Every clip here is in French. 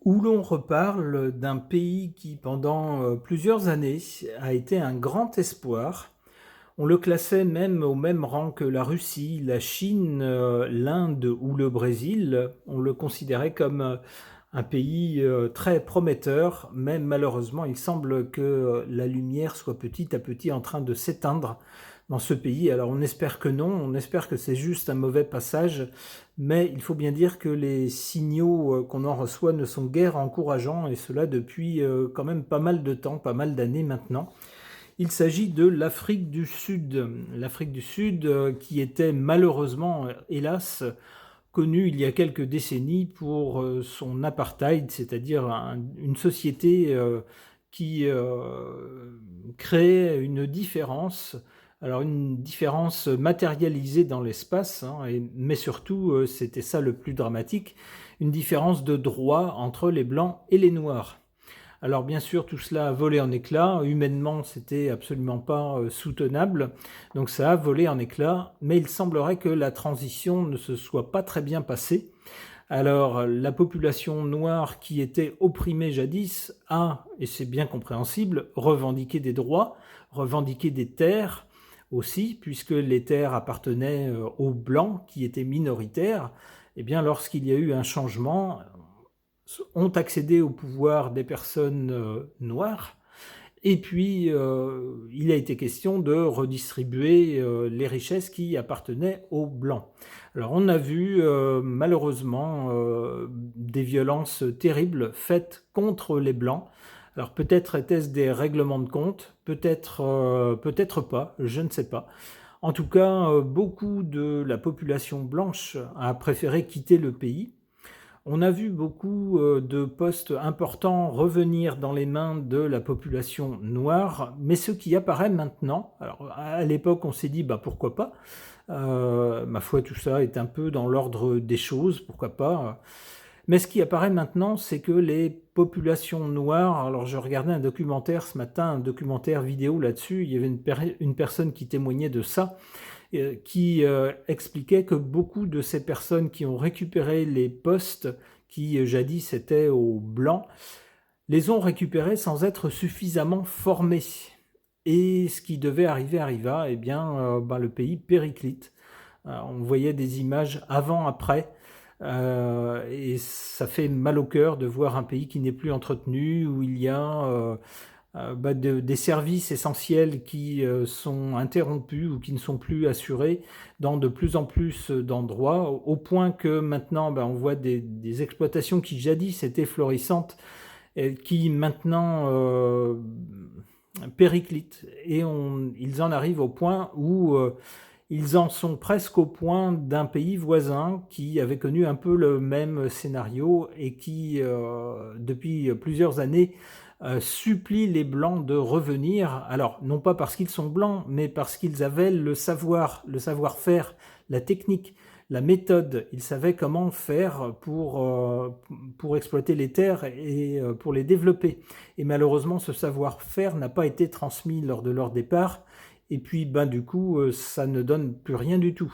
Où l'on reparle d'un pays qui, pendant plusieurs années, a été un grand espoir. On le classait même au même rang que la Russie, la Chine, l'Inde ou le Brésil. On le considérait comme un pays très prometteur, mais malheureusement, il semble que la lumière soit petit à petit en train de s'éteindre dans ce pays. Alors on espère que non, on espère que c'est juste un mauvais passage, mais il faut bien dire que les signaux qu'on en reçoit ne sont guère encourageants, et cela depuis quand même pas mal de temps, pas mal d'années maintenant. Il s'agit de l'Afrique du Sud. L'Afrique du Sud qui était malheureusement, hélas, connue il y a quelques décennies pour son apartheid, c'est-à-dire une société qui créait une différence, alors une différence matérialisée dans l'espace, hein, mais surtout, c'était ça le plus dramatique, une différence de droit entre les Blancs et les Noirs. Alors bien sûr, tout cela a volé en éclats. Humainement, c'était absolument pas soutenable. Donc ça a volé en éclats. Mais il semblerait que la transition ne se soit pas très bien passée. Alors la population noire qui était opprimée jadis a, et c'est bien compréhensible, revendiqué des droits, revendiqué des terres aussi, puisque les terres appartenaient aux Blancs qui étaient minoritaires. Eh bien, lorsqu'il y a eu un changement, ont accédé au pouvoir des personnes noires. Et puis, il a été question de redistribuer les richesses qui appartenaient aux Blancs. Alors, on a vu malheureusement des violences terribles faites contre les Blancs. Alors, peut-être étaient-ce des règlements de compte, peut-être pas, je ne sais pas. En tout cas, beaucoup de la population blanche a préféré quitter le pays. On a vu beaucoup de postes importants revenir dans les mains de la population noire, mais ce qui apparaît maintenant, alors à l'époque on s'est dit bah pourquoi pas, ma foi tout ça est un peu dans l'ordre des choses, pourquoi pas, mais ce qui apparaît maintenant c'est que les populations noires, alors je regardais un documentaire ce matin, un documentaire vidéo là-dessus, il y avait une personne qui témoignait de ça, qui expliquait que beaucoup de ces personnes qui ont récupéré les postes qui jadis étaient aux Blancs, les ont récupérés sans être suffisamment formés. Et ce qui devait arriver arriva, et bien le pays périclite. On voyait des images avant-après, et ça fait mal au cœur de voir un pays qui n'est plus entretenu, où il y a des services essentiels qui sont interrompus ou qui ne sont plus assurés dans de plus en plus d'endroits, au point que maintenant on voit des exploitations qui jadis étaient florissantes et qui maintenant périclitent. Et ils en arrivent au point où ils en sont presque au point d'un pays voisin qui avait connu un peu le même scénario et qui, depuis plusieurs années, supplie les Blancs de revenir. Alors, non pas parce qu'ils sont Blancs, mais parce qu'ils avaient le savoir-faire, la technique, la méthode. Ils savaient comment faire pour exploiter les terres et pour les développer. Et malheureusement, ce savoir-faire n'a pas été transmis lors de leur départ. Et puis, du coup, ça ne donne plus rien du tout.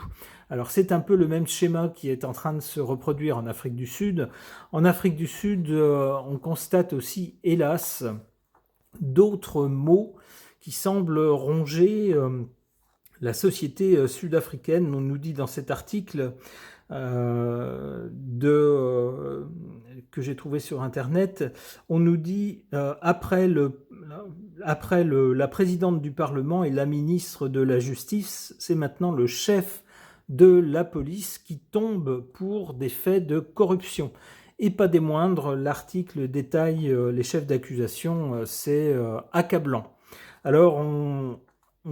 Alors, c'est un peu le même schéma qui est en train de se reproduire en Afrique du Sud. En Afrique du Sud, on constate aussi, hélas, d'autres maux qui semblent ronger la société sud-africaine. On nous dit dans cet article que j'ai trouvé sur Internet, on nous dit la présidente du Parlement et la ministre de la Justice, c'est maintenant le chef de la police qui tombe pour des faits de corruption. Et pas des moindres, l'article détaille les chefs d'accusation, c'est accablant. Alors on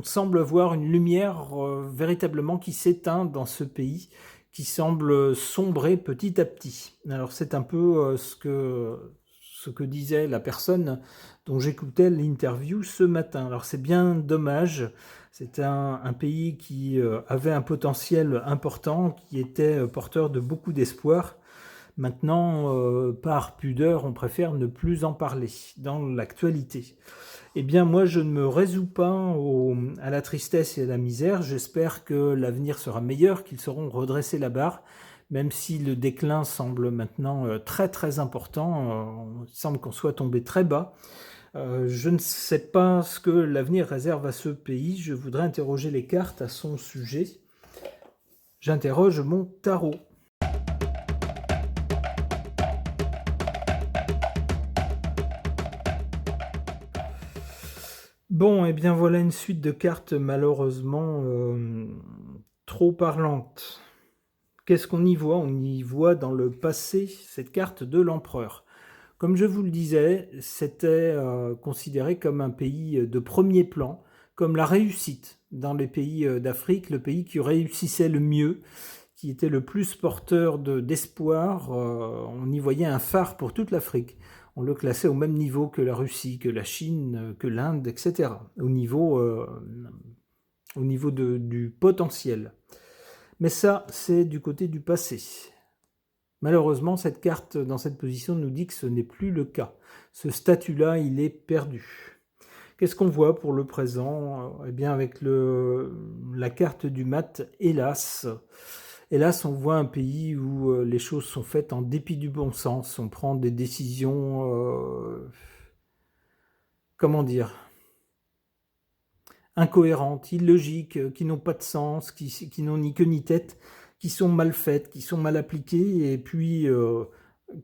semble voir une lumière véritablement qui s'éteint dans ce pays, qui semble sombrer petit à petit. Alors c'est un peu ce que disait la personne dont j'écoutais l'interview ce matin. Alors c'est bien dommage, c'est un pays qui avait un potentiel important, qui était porteur de beaucoup d'espoir. Maintenant, par pudeur, on préfère ne plus en parler dans l'actualité. Eh bien, moi, je ne me résous pas à la tristesse et à la misère. J'espère que l'avenir sera meilleur, qu'ils sauront redresser la barre, même si le déclin semble maintenant très très important, il semble qu'on soit tombé très bas. Je ne sais pas ce que l'avenir réserve à ce pays, je voudrais interroger les cartes à son sujet. J'interroge mon tarot. Bon, et bien voilà une suite de cartes malheureusement trop parlantes. Qu'est-ce qu'on y voit? On y voit dans le passé cette carte de l'empereur. Comme je vous le disais, c'était considéré comme un pays de premier plan, comme la réussite dans les pays d'Afrique, le pays qui réussissait le mieux, qui était le plus porteur d'espoir. On y voyait un phare pour toute l'Afrique. On le classait au même niveau que la Russie, que la Chine, que l'Inde, etc. Au niveau du potentiel. Mais ça, c'est du côté du passé. Malheureusement, cette carte dans cette position nous dit que ce n'est plus le cas. Ce statut-là, il est perdu. Qu'est-ce qu'on voit pour le présent? Eh bien, avec la carte du mat, hélas, on voit un pays où les choses sont faites en dépit du bon sens. On prend des décisions, comment dire, incohérentes, illogiques, qui n'ont pas de sens, qui n'ont ni queue ni tête, qui sont mal faites, qui sont mal appliquées, et puis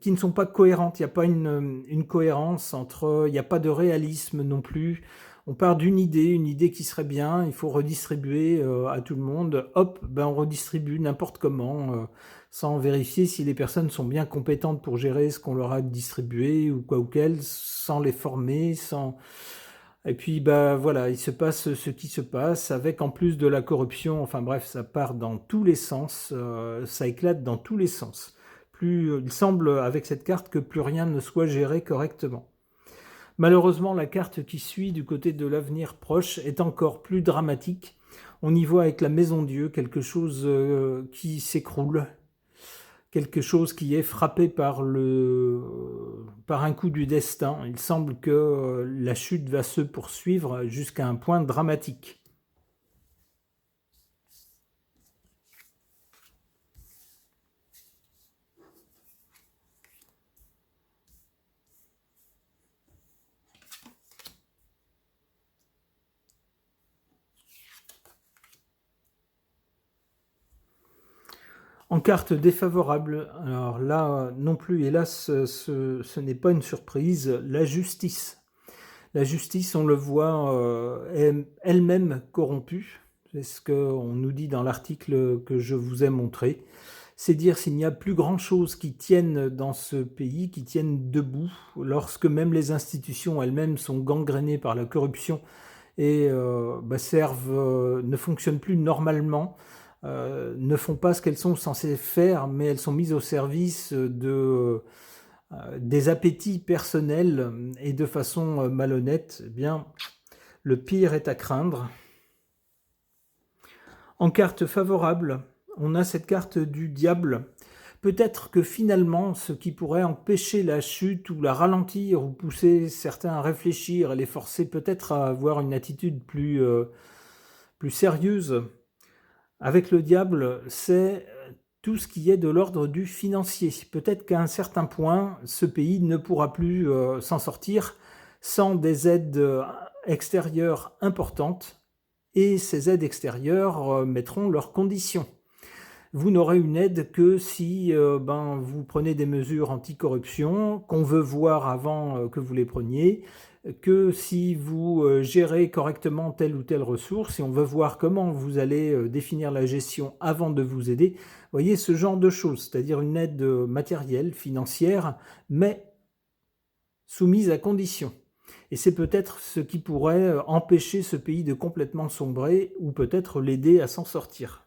qui ne sont pas cohérentes. Il n'y a pas une cohérence entre... Il n'y a pas de réalisme non plus. On part d'une idée qui serait bien, il faut redistribuer à tout le monde. Hop, ben on redistribue n'importe comment, sans vérifier si les personnes sont bien compétentes pour gérer ce qu'on leur a distribué, ou quoi ou quel, sans les former, sans... Et puis bah voilà, il se passe ce qui se passe, avec en plus de la corruption, enfin bref, ça part dans tous les sens, ça éclate dans tous les sens. Il semble avec cette carte que plus rien ne soit géré correctement. Malheureusement, la carte qui suit du côté de l'avenir proche est encore plus dramatique. On y voit avec la Maison Dieu quelque chose qui s'écroule, quelque chose qui est frappé par un coup du destin. Il semble que la chute va se poursuivre jusqu'à un point dramatique. En carte défavorable, alors là non plus, hélas, ce n'est pas une surprise, la justice. La justice, on le voit, est elle-même corrompue. C'est ce qu'on nous dit dans l'article que je vous ai montré. C'est dire s'il n'y a plus grand-chose qui tienne dans ce pays, qui tienne debout, lorsque même les institutions elles-mêmes sont gangrénées par la corruption et ne fonctionnent plus normalement, ne font pas ce qu'elles sont censées faire, mais elles sont mises au service des appétits personnels et de façon malhonnête. Eh bien, le pire est à craindre. En carte favorable, on a cette carte du diable. Peut-être que finalement, ce qui pourrait empêcher la chute ou la ralentir ou pousser certains à réfléchir et les forcer peut-être à avoir une attitude plus sérieuse avec le diable, c'est tout ce qui est de l'ordre du financier. Peut-être qu'à un certain point, ce pays ne pourra plus s'en sortir sans des aides extérieures importantes, et ces aides extérieures mettront leurs conditions. Vous n'aurez une aide que si vous prenez des mesures anticorruption, qu'on veut voir avant que vous les preniez, que si vous gérez correctement telle ou telle ressource, et on veut voir comment vous allez définir la gestion avant de vous aider. Vous voyez, ce genre de choses, c'est-à-dire une aide matérielle, financière, mais soumise à conditions. Et c'est peut-être ce qui pourrait empêcher ce pays de complètement sombrer, ou peut-être l'aider à s'en sortir.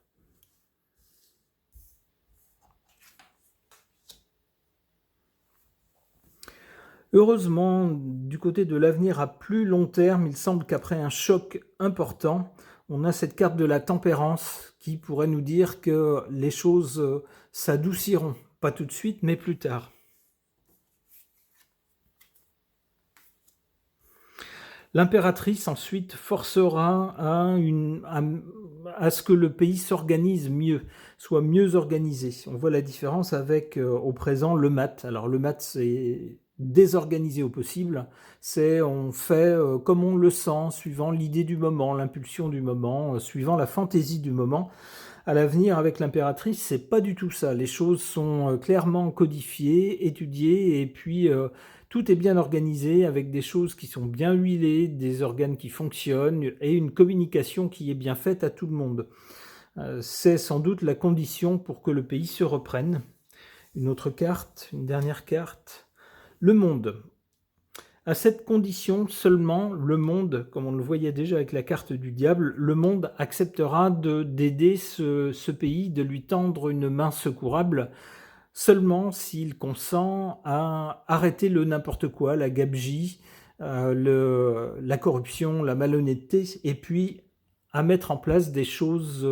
Heureusement, du côté de l'avenir à plus long terme, il semble qu'après un choc important, on a cette carte de la tempérance qui pourrait nous dire que les choses s'adouciront. Pas tout de suite, mais plus tard. L'impératrice ensuite forcera à ce que le pays s'organise mieux, soit mieux organisé. On voit la différence avec, au présent, le maths. Alors le maths, c'est désorganisé au possible. C'est on fait comme on le sent, suivant l'idée du moment, l'impulsion du moment, suivant la fantaisie du moment. À l'avenir, avec l'impératrice, c'est pas du tout ça. Les choses sont clairement codifiées, étudiées, et puis tout est bien organisé avec des choses qui sont bien huilées, des organes qui fonctionnent et une communication qui est bien faite à tout le monde. C'est sans doute la condition pour que le pays se reprenne. Une autre carte, une dernière carte. Le monde. À cette condition seulement, le monde, comme on le voyait déjà avec la carte du diable, le monde acceptera d'aider ce pays, de lui tendre une main secourable, seulement s'il consent à arrêter le n'importe quoi, la gabegie, la corruption, la malhonnêteté, et puis à mettre en place des choses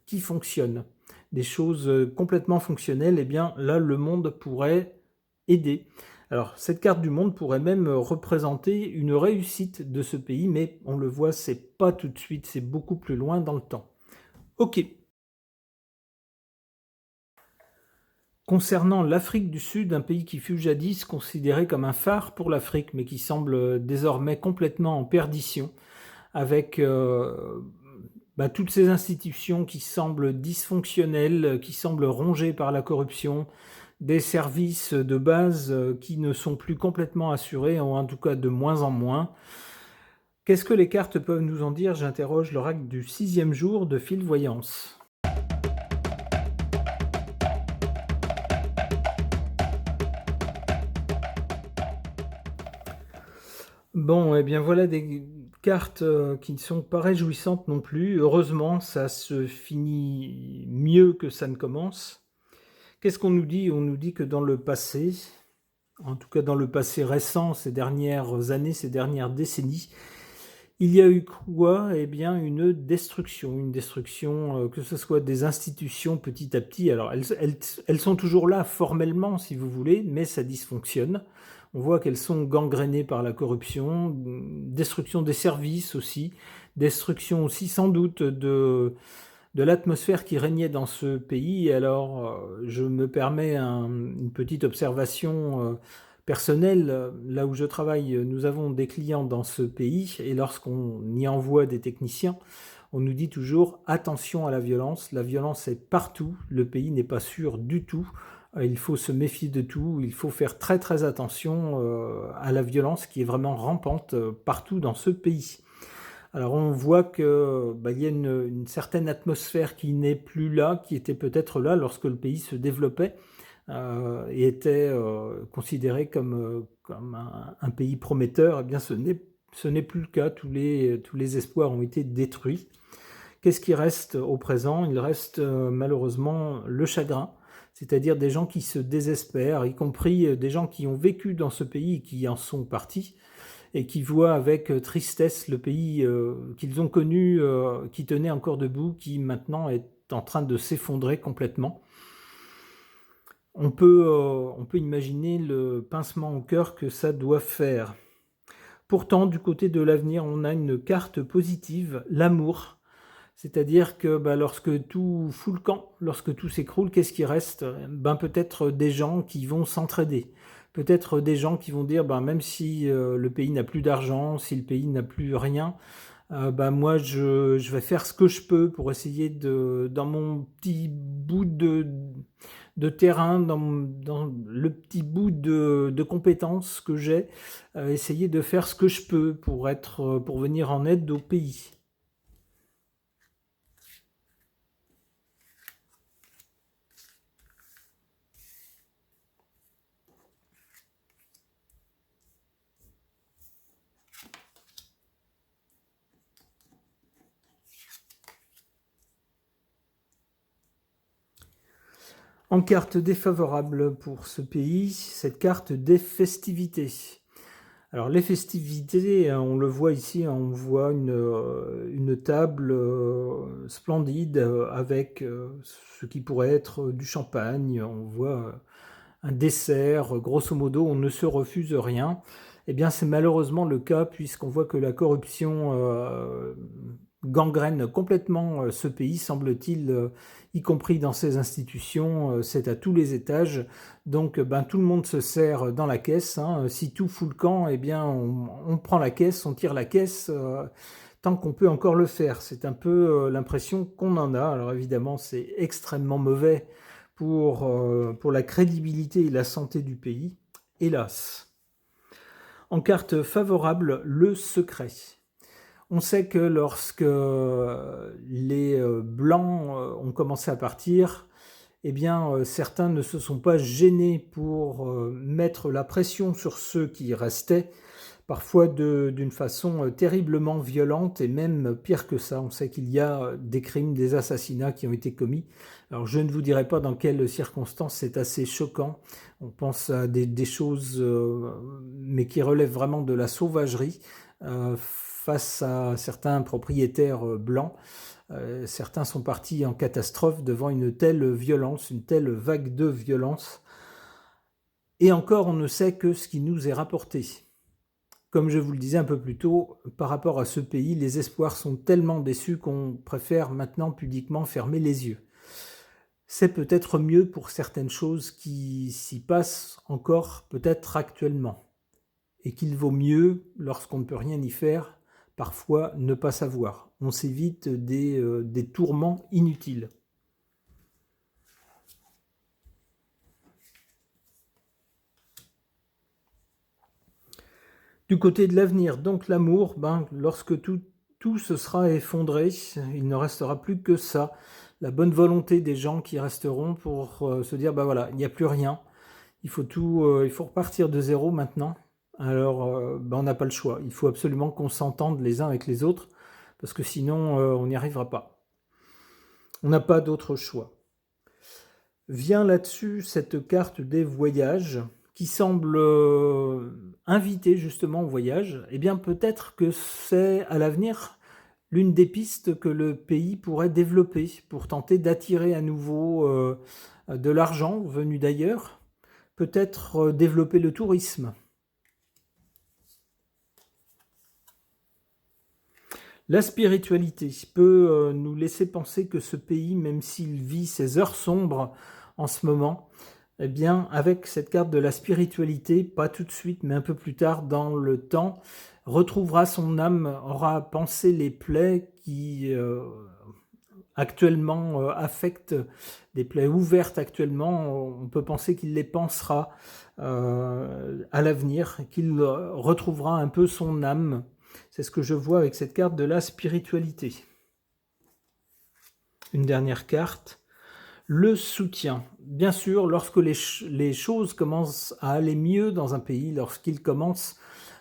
qui fonctionnent, des choses complètement fonctionnelles. Et bien là, le monde pourrait aider. Alors, cette carte du monde pourrait même représenter une réussite de ce pays, mais on le voit, c'est pas tout de suite, c'est beaucoup plus loin dans le temps. Ok. Concernant l'Afrique du Sud, un pays qui fut jadis considéré comme un phare pour l'Afrique, mais qui semble désormais complètement en perdition, avec toutes ces institutions qui semblent dysfonctionnelles, qui semblent rongées par la corruption, des services de base qui ne sont plus complètement assurés, ou en tout cas de moins en moins. Qu'est-ce que les cartes peuvent nous en dire? J'interroge l'oracle du 6e jour de Fil Voyance. Bon, eh bien voilà des cartes qui ne sont pas réjouissantes non plus. Heureusement, ça se finit mieux que ça ne commence. Qu'est-ce qu'on nous dit? On nous dit que dans le passé, en tout cas dans le passé récent, ces dernières années, ces dernières décennies, il y a eu quoi? Eh bien une destruction, que ce soit des institutions petit à petit. Alors elles sont toujours là formellement, si vous voulez, mais ça dysfonctionne. On voit qu'elles sont gangrénées par la corruption, destruction des services aussi, destruction aussi sans doute de l'atmosphère qui régnait dans ce pays. Alors, je me permets une petite observation personnelle. Là où je travaille, nous avons des clients dans ce pays, et lorsqu'on y envoie des techniciens, on nous dit toujours attention à la violence. La violence est partout, le pays n'est pas sûr du tout. Il faut se méfier de tout, il faut faire très très attention à la violence qui est vraiment rampante partout dans ce pays. Alors on voit que il y a une certaine atmosphère qui n'est plus là, qui était peut-être là lorsque le pays se développait et était considéré comme un pays prometteur. Eh bien ce n'est plus le cas, tous les espoirs ont été détruits. Qu'est-ce qui reste au présent? Il reste malheureusement le chagrin, c'est-à-dire des gens qui se désespèrent, y compris des gens qui ont vécu dans ce pays et qui en sont partis, et qui voient avec tristesse le pays qu'ils ont connu, qui tenait encore debout, qui maintenant est en train de s'effondrer complètement. On peut imaginer le pincement au cœur que ça doit faire. Pourtant, du côté de l'avenir, on a une carte positive, l'amour. C'est-à-dire que lorsque tout fout le camp, lorsque tout s'écroule, qu'est-ce qui reste? Peut-être des gens qui vont s'entraider. Peut-être des gens qui vont dire, même si le pays n'a plus d'argent, si le pays n'a plus rien, moi je vais faire ce que je peux pour essayer dans mon petit bout de terrain, dans le petit bout de compétences que j'ai, essayer de faire ce que je peux pour venir en aide au pays. En carte défavorable pour ce pays, cette carte des festivités. Alors les festivités, on le voit ici, on voit une table splendide avec ce qui pourrait être du champagne, on voit un dessert, grosso modo, on ne se refuse rien. Eh bien c'est malheureusement le cas puisqu'on voit que la corruption gangrène complètement ce pays, semble-t-il, y compris dans ses institutions, c'est à tous les étages. Donc tout le monde se serre dans la caisse, hein. Si tout fout le camp, eh bien on prend la caisse, on tire la caisse tant qu'on peut encore le faire. C'est un peu l'impression qu'on en a. Alors évidemment, c'est extrêmement mauvais pour la crédibilité et la santé du pays, hélas. En carte favorable, le secret. On sait que lorsque les Blancs ont commencé à partir, eh bien, certains ne se sont pas gênés pour mettre la pression sur ceux qui restaient, parfois d'une façon terriblement violente et même pire que ça. On sait qu'il y a des crimes, des assassinats qui ont été commis. Alors je ne vous dirai pas dans quelles circonstances, c'est assez choquant. On pense à des choses, mais qui relèvent vraiment de la sauvagerie face à certains propriétaires blancs. Certains sont partis en catastrophe devant une telle violence, une telle vague de violence. Et encore, on ne sait que ce qui nous est rapporté. Comme je vous le disais un peu plus tôt, par rapport à ce pays, les espoirs sont tellement déçus qu'on préfère maintenant pudiquement fermer les yeux. C'est peut-être mieux pour certaines choses qui s'y passent encore peut-être actuellement. Et qu'il vaut mieux, lorsqu'on ne peut rien y faire, parfois ne pas savoir. On s'évite des tourments inutiles. Du côté de l'avenir, donc l'amour, lorsque tout se sera effondré, il ne restera plus que ça. La bonne volonté des gens qui resteront pour se dire, voilà, il n'y a plus rien. Il faut repartir de zéro maintenant. Alors, on n'a pas le choix. Il faut absolument qu'on s'entende les uns avec les autres, parce que sinon, on n'y arrivera pas. On n'a pas d'autre choix. Vient là-dessus cette carte des voyages, qui semble inviter justement au voyage. Eh bien, peut-être que c'est à l'avenir l'une des pistes que le pays pourrait développer pour tenter d'attirer à nouveau de l'argent venu d'ailleurs. Peut-être développer le tourisme. La spiritualité peut nous laisser penser que ce pays, même s'il vit ses heures sombres en ce moment, eh bien, avec cette carte de la spiritualité, pas tout de suite, mais un peu plus tard dans le temps, retrouvera son âme, aura pensé les plaies qui actuellement affectent, des plaies ouvertes actuellement, on peut penser qu'il les pensera à l'avenir, qu'il retrouvera un peu son âme. C'est ce que je vois avec cette carte de la spiritualité. Une dernière carte. Le soutien. Bien sûr, lorsque les choses commencent à aller mieux dans un pays, lorsqu'il commence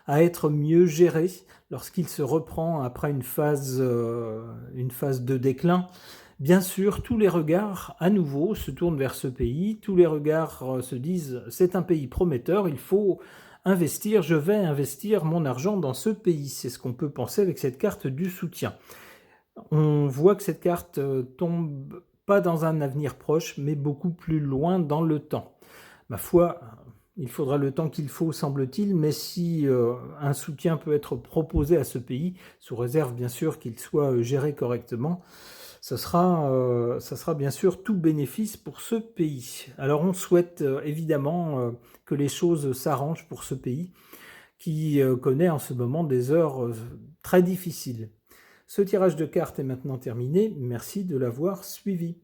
à être mieux géré, lorsqu'il se reprend après une phase de déclin, bien sûr, tous les regards à nouveau se tournent vers ce pays, tous les regards se disent « c'est un pays prometteur, il faut investir, je vais investir mon argent dans ce pays ». C'est ce qu'on peut penser avec cette carte du soutien. On voit que cette carte tombe pas dans un avenir proche, mais beaucoup plus loin dans le temps. Ma foi, il faudra le temps qu'il faut, semble-t-il, mais si un soutien peut être proposé à ce pays, sous réserve bien sûr qu'il soit géré correctement, ça sera bien sûr tout bénéfice pour ce pays. Alors on souhaite évidemment que les choses s'arrangent pour ce pays qui connaît en ce moment des heures très difficiles. Ce tirage de cartes est maintenant terminé. Merci de l'avoir suivi.